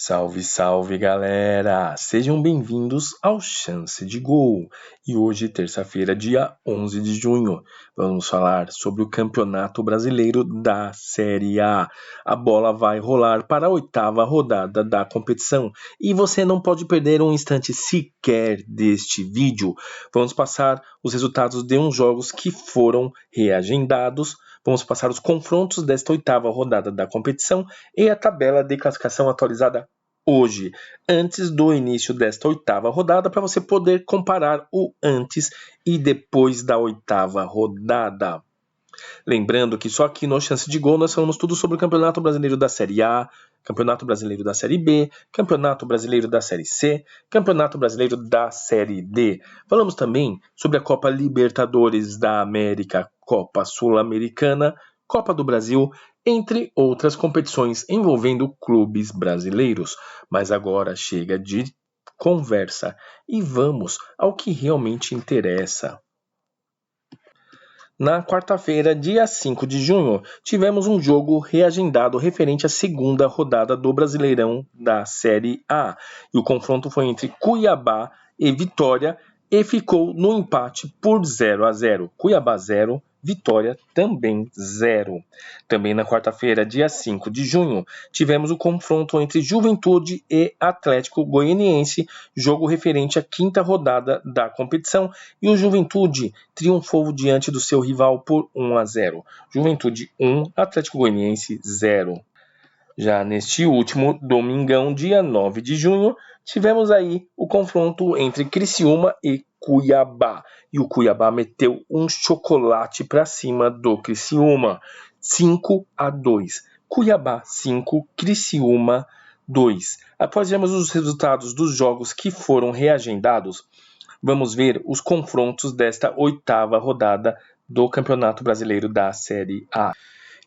Salve, salve galera! Sejam bem-vindos ao Chance de Gol. E hoje, terça-feira, dia 11 de junho, vamos falar sobre o Campeonato Brasileiro da Série A. A bola vai rolar para a 8ª rodada da competição e você não pode perder um instante sequer deste vídeo. Vamos passar os resultados de uns jogos que foram reagendados. Vamos passar os confrontos desta 8ª rodada da competição e a tabela de classificação atualizada hoje, antes do início desta 8ª rodada, para você poder comparar o antes e depois da 8ª rodada. Lembrando que só aqui no Chance de Gol nós falamos tudo sobre o Campeonato Brasileiro da Série A, Campeonato Brasileiro da Série B, Campeonato Brasileiro da Série C, Campeonato Brasileiro da Série D. Falamos também sobre a Copa Libertadores da América, Copa Sul-Americana, Copa do Brasil, entre outras competições envolvendo clubes brasileiros. Mas agora chega de conversa e vamos ao que realmente interessa. Na quarta-feira, dia 5 de junho, tivemos um jogo reagendado referente à segunda rodada do Brasileirão da Série A. E o confronto foi entre Cuiabá e Vitória e ficou no empate por 0-0. Cuiabá 0, Vitória também 0. Também na quarta-feira, dia 5 de junho, tivemos o confronto entre Juventude e Atlético Goianiense, jogo referente à 5ª rodada da competição, e o Juventude triunfou diante do seu rival por 1-0. Juventude 1, Atlético Goianiense 0. Já neste último domingão, dia 9 de junho, tivemos aí o confronto entre Criciúma e Cuiabá. E o Cuiabá meteu um chocolate para cima do Criciúma, 5-2. Cuiabá 5, Criciúma 2. Após vermos os resultados dos jogos que foram reagendados, vamos ver os confrontos desta 8ª rodada do Campeonato Brasileiro da Série A.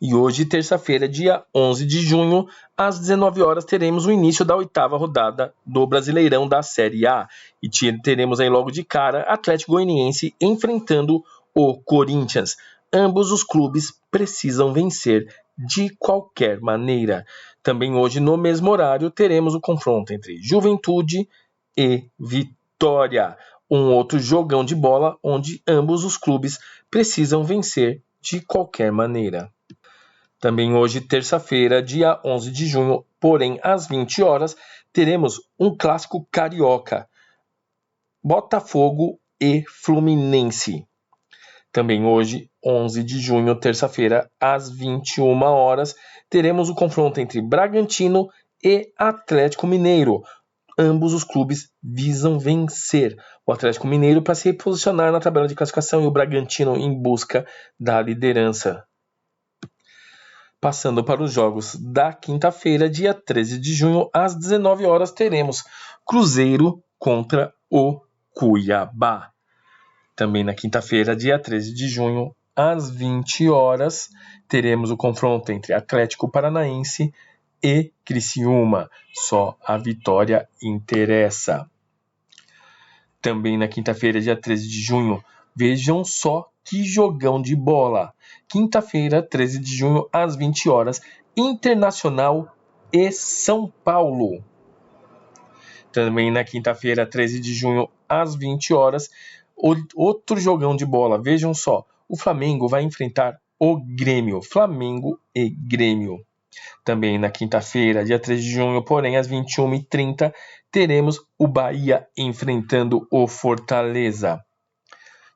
E hoje, terça-feira, dia 11 de junho, às 19 horas, teremos o início da 8ª rodada do Brasileirão da Série A. E teremos aí logo de cara Atlético Goianiense enfrentando o Corinthians. Ambos os clubes precisam vencer de qualquer maneira. Também hoje, no mesmo horário, teremos o confronto entre Juventude e Vitória. Um outro jogão de bola onde ambos os clubes precisam vencer de qualquer maneira. Também hoje, terça-feira, dia 11 de junho, porém às 20 horas, teremos um clássico carioca, Botafogo e Fluminense. Também hoje, 11 de junho, terça-feira, às 21 horas, teremos o confronto entre Bragantino e Atlético Mineiro. Ambos os clubes visam vencer. O Atlético Mineiro para se reposicionar na tabela de classificação e o Bragantino em busca da liderança. Passando para os jogos da quinta-feira, dia 13 de junho, às 19 horas, teremos Cruzeiro contra o Cuiabá. Também na quinta-feira, dia 13 de junho, às 20 horas, teremos o confronto entre Atlético Paranaense e Criciúma. Só a vitória interessa. Também na quinta-feira, dia 13 de junho, vejam só que jogão de bola. Quinta-feira, 13 de junho, às 20 horas, Internacional e São Paulo. Também na quinta-feira, 13 de junho, às 20 horas, outro jogão de bola. Vejam só, o Flamengo vai enfrentar o Grêmio. Flamengo e Grêmio. Também na quinta-feira, dia 13 de junho, porém, às 21h30, teremos o Bahia enfrentando o Fortaleza.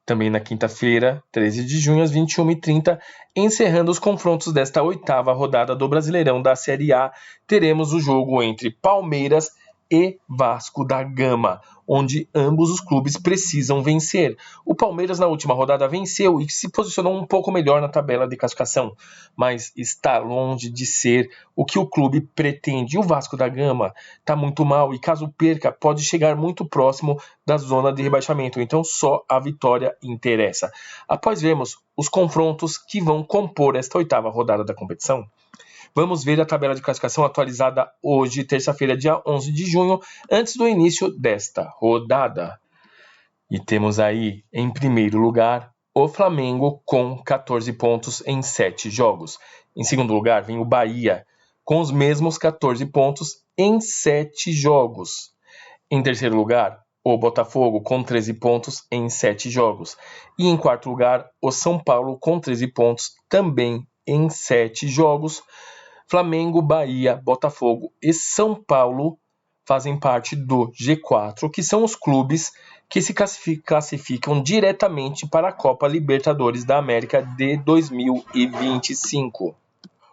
Também na quinta-feira, 13 de junho, às 21h30, encerrando os confrontos desta 8ª rodada do Brasileirão da Série A, teremos o jogo entre Palmeiras e Vasco da Gama, onde ambos os clubes precisam vencer. O Palmeiras na última rodada venceu e se posicionou um pouco melhor na tabela de classificação, mas está longe de ser o que o clube pretende. O Vasco da Gama está muito mal e caso perca pode chegar muito próximo da zona de rebaixamento, então só a vitória interessa. Após vermos os confrontos que vão compor esta 8ª rodada da competição, vamos ver a tabela de classificação atualizada hoje, terça-feira, dia 11 de junho, antes do início desta rodada. E temos aí, em primeiro lugar, o Flamengo com 14 pontos em 7 jogos. Em segundo lugar, vem o Bahia com os mesmos 14 pontos em 7 jogos. Em terceiro lugar, o Botafogo com 13 pontos em 7 jogos. E em quarto lugar, o São Paulo com 13 pontos também em 7 jogos. Flamengo, Bahia, Botafogo e São Paulo fazem parte do G4, que são os clubes que se classificam diretamente para a Copa Libertadores da América de 2025.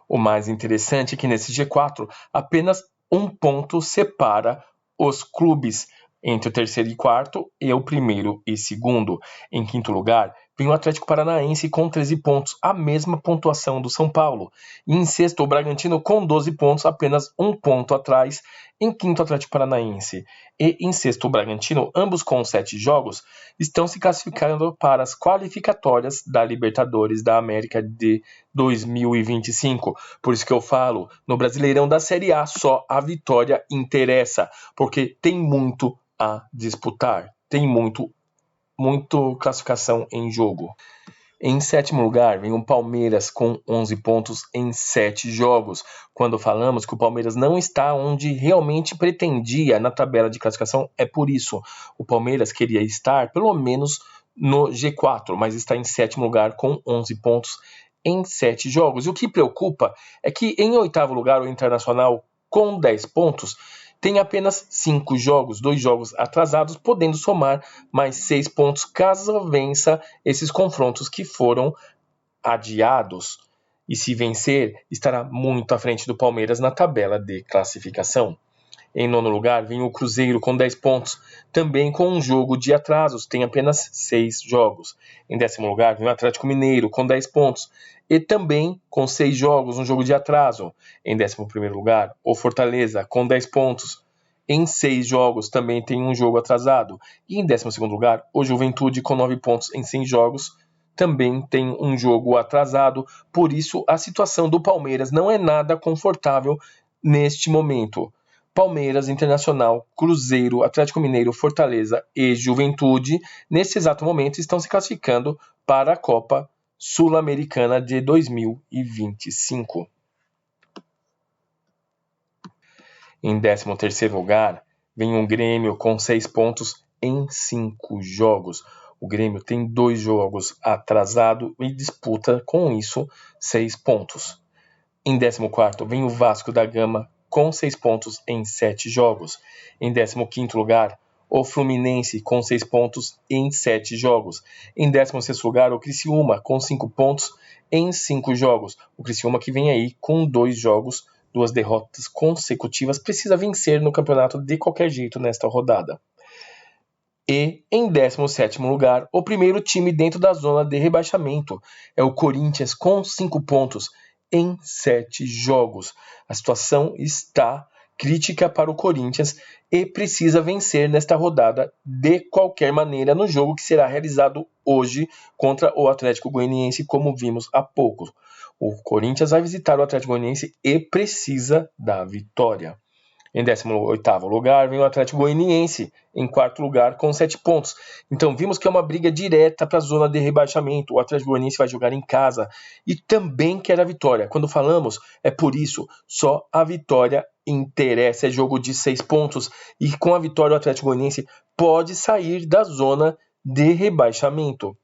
O mais interessante é que nesse G4 apenas um ponto separa os clubes entre o terceiro e quarto e o primeiro e segundo. Em quinto lugar, vem o Atlético Paranaense com 13 pontos, a mesma pontuação do São Paulo. E em sexto, o Bragantino com 12 pontos, apenas um ponto atrás. Em quinto, o Atlético Paranaense e em sexto, o Bragantino, ambos com 7 jogos, estão se classificando para as qualificatórias da Libertadores da América de 2025. Por isso que eu falo, no Brasileirão da Série A, só a vitória interessa, porque tem muito a disputar, tem muito classificação em jogo. Em sétimo lugar, vem o Palmeiras com 11 pontos em 7 jogos. Quando falamos que o Palmeiras não está onde realmente pretendia na tabela de classificação, é por isso. O Palmeiras queria estar pelo menos no G4, mas está em sétimo lugar com 11 pontos em 7 jogos. E o que preocupa é que em oitavo lugar, o Internacional com 10 pontos tem apenas 5 jogos, 2 jogos atrasados, podendo somar mais 6 pontos caso vença esses confrontos que foram adiados. E se vencer, estará muito à frente do Palmeiras na tabela de classificação. Em nono lugar, vem o Cruzeiro com 10 pontos, também com um jogo de atrasos, tem apenas 6 jogos. Em décimo lugar, vem o Atlético Mineiro com 10 pontos, e também com 6 jogos, um jogo de atraso. Em 11º lugar, o Fortaleza com 10 pontos, em 6 jogos, também tem um jogo atrasado. E em 12º lugar, o Juventude com 9 pontos em 100 jogos, também tem um jogo atrasado. Por isso, a situação do Palmeiras não é nada confortável neste momento. Palmeiras, Internacional, Cruzeiro, Atlético Mineiro, Fortaleza e Juventude, nesse exato momento, estão se classificando para a Copa Sul-Americana de 2025. Em 13º lugar, vem o Grêmio com 6 pontos em 5 jogos. O Grêmio tem 2 jogos atrasados e disputa, com isso, 6 pontos. Em 14º, vem o Vasco da Gama com 6 pontos em 7 jogos. Em 15º lugar, o Fluminense com 6 pontos em 7 jogos. Em 16º lugar, o Criciúma com 5 pontos em 5 jogos. O Criciúma que vem aí com 2 jogos, 2 derrotas consecutivas, precisa vencer no campeonato de qualquer jeito nesta rodada. E em 17º lugar, o primeiro time dentro da zona de rebaixamento é o Corinthians com 5 pontos em 7 jogos. A situação está crítica para o Corinthians e precisa vencer nesta rodada de qualquer maneira no jogo que será realizado hoje contra o Atlético Goianiense, como vimos há pouco. O Corinthians vai visitar o Atlético Goianiense e precisa da vitória. Em 18º lugar, vem o Atlético Goianiense, em 4º lugar, com 7 pontos. Então, vimos que é uma briga direta para a zona de rebaixamento. O Atlético Goianiense vai jogar em casa e também quer a vitória. Quando falamos, é por isso, só a vitória interessa. É jogo de 6 pontos. E com a vitória, o Atlético Goianiense pode sair da zona de rebaixamento.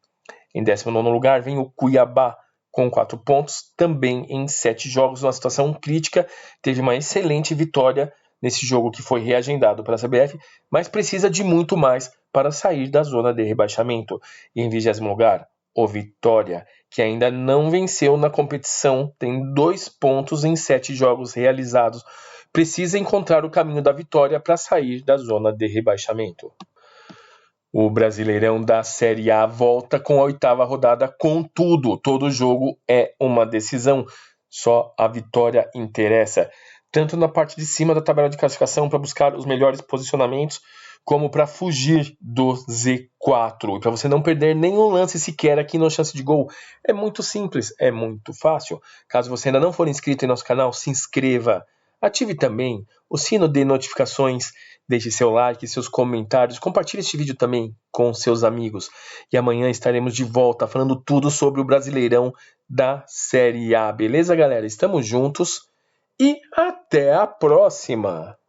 Em 19º lugar, vem o Cuiabá, com 4 pontos, também em 7 jogos, uma situação crítica. Teve uma excelente vitória nesse jogo que foi reagendado pela CBF, mas precisa de muito mais para sair da zona de rebaixamento. E em 20º lugar, o Vitória, que ainda não venceu na competição, tem 2 pontos em 7 jogos realizados. Precisa encontrar o caminho da vitória para sair da zona de rebaixamento. O Brasileirão da Série A volta com a 8ª rodada com tudo. Todo jogo é uma decisão. Só a vitória interessa. Tanto na parte de cima da tabela de classificação para buscar os melhores posicionamentos, como para fugir do Z4. E para você não perder nenhum lance sequer aqui no Chance de Gol. É muito simples, é muito fácil. Caso você ainda não for inscrito em nosso canal, se inscreva. Ative também o sino de notificações, deixe seu like, seus comentários, compartilhe este vídeo também com seus amigos. E amanhã estaremos de volta falando tudo sobre o Brasileirão da Série A. Beleza, galera? Estamos juntos e até a próxima!